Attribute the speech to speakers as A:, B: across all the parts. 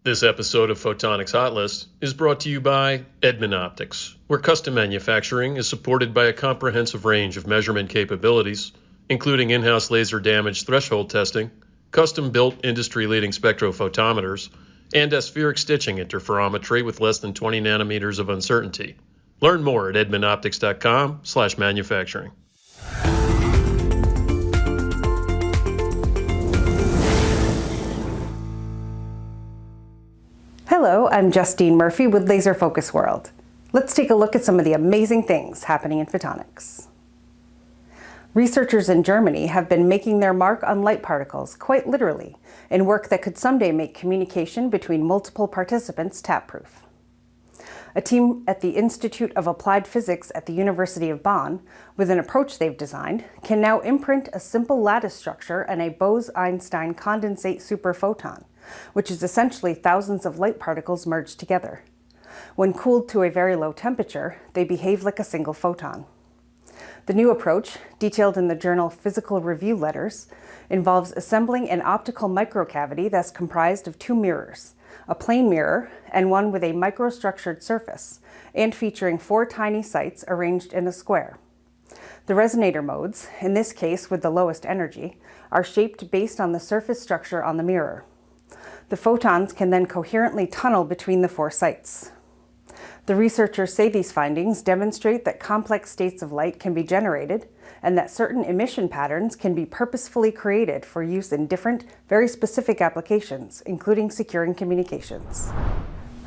A: This episode of Photonics Hot List is brought to you by Edmund Optics, where custom manufacturing is supported by a comprehensive range of measurement capabilities, including in-house laser damage threshold testing, custom-built industry-leading spectrophotometers, and aspheric stitching interferometry with less than 20 nanometers of uncertainty. Learn more at edmundoptics.com/manufacturing.
B: Hello, I'm Justine Murphy with Laser Focus World. Let's take a look at some of the amazing things happening in photonics. Researchers in Germany have been making their mark on light particles, quite literally, in work that could someday make communication between multiple participants tap-proof. A team at the Institute of Applied Physics at the University of Bonn, with an approach they've designed, can now imprint a simple lattice structure and a Bose-Einstein condensate superphoton, which is essentially thousands of light particles merged together. When cooled to a very low temperature, they behave like a single photon. The new approach, detailed in the journal Physical Review Letters, involves assembling an optical microcavity that's comprised of two mirrors, a plane mirror and one with a microstructured surface, and featuring four tiny sites arranged in a square. The resonator modes, in this case with the lowest energy, are shaped based on the surface structure on the mirror. The photons can then coherently tunnel between the four sites. The researchers say these findings demonstrate that complex states of light can be generated and that certain emission patterns can be purposefully created for use in different, very specific applications, including securing communications.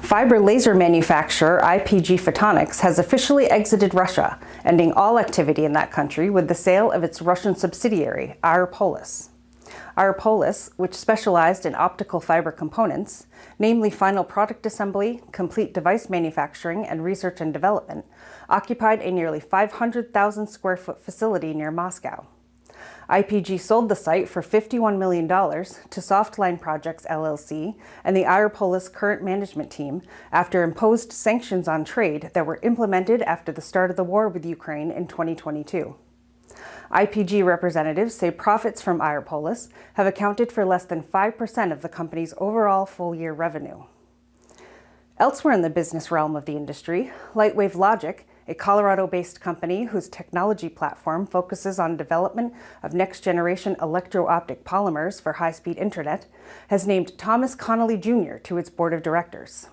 B: Fiber laser manufacturer IPG Photonics has officially exited Russia, ending all activity in that country with the sale of its Russian subsidiary, IRE-Polus. IRE-Polus, which specialized in optical fiber components, namely final product assembly, complete device manufacturing, and research and development, occupied a nearly 500,000 square foot facility near Moscow. IPG sold the site for $51 million to Softline Projects LLC and the IRE-Polus current management team after imposed sanctions on trade that were implemented after the start of the war with Ukraine in 2022. IPG representatives say profits from IRE-Polus have accounted for less than 5% of the company's overall full-year revenue. Elsewhere in the business realm of the industry, Lightwave Logic, a Colorado-based company whose technology platform focuses on development of next-generation electro-optic polymers for high-speed internet, has named Thomas Connelly Jr. to its board of directors.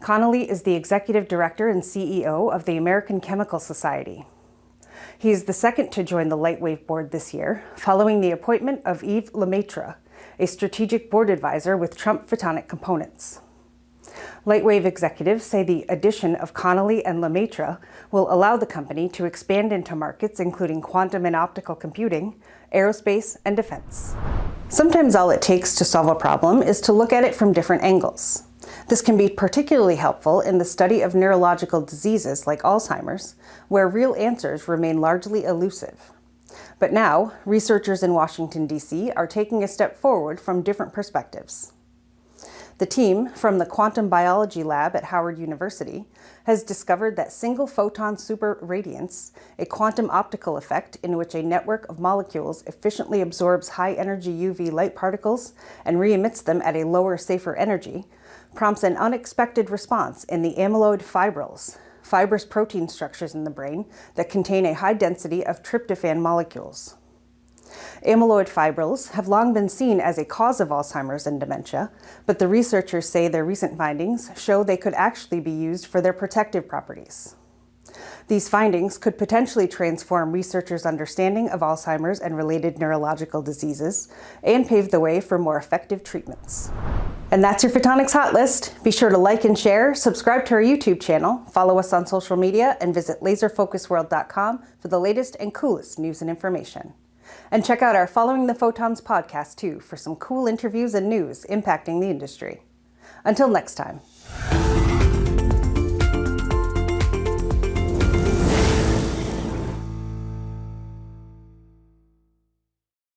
B: Connelly is the executive director and CEO of the American Chemical Society. He is the second to join the Lightwave board this year, following the appointment of Yves LeMaitre, a strategic board advisor with Trumpf Photonic Components. Lightwave executives say the addition of Connelly and LeMaitre will allow the company to expand into markets including quantum and optical computing, aerospace, and defense. Sometimes all it takes to solve a problem is to look at it from different angles. This can be particularly helpful in the study of neurological diseases like Alzheimer's, where real answers remain largely elusive. But now, researchers in Washington, D.C. are taking a step forward from different perspectives. The team from the Quantum Biology Lab at Howard University has discovered that single-photon superradiance, a quantum optical effect in which a network of molecules efficiently absorbs high-energy UV light particles and re-emits them at a lower, safer energy, prompts an unexpected response in the amyloid fibrils, fibrous protein structures in the brain that contain a high density of tryptophan molecules. Amyloid fibrils have long been seen as a cause of Alzheimer's and dementia, but the researchers say their recent findings show they could actually be used for their protective properties. These findings could potentially transform researchers' understanding of Alzheimer's and related neurological diseases and pave the way for more effective treatments. And that's your Photonics Hot List. Be sure to like and share, subscribe to our YouTube channel, follow us on social media, and visit laserfocusworld.com for the latest and coolest news and information. And check out our Following the Photons podcast, too, for some cool interviews and news impacting the industry. Until next time.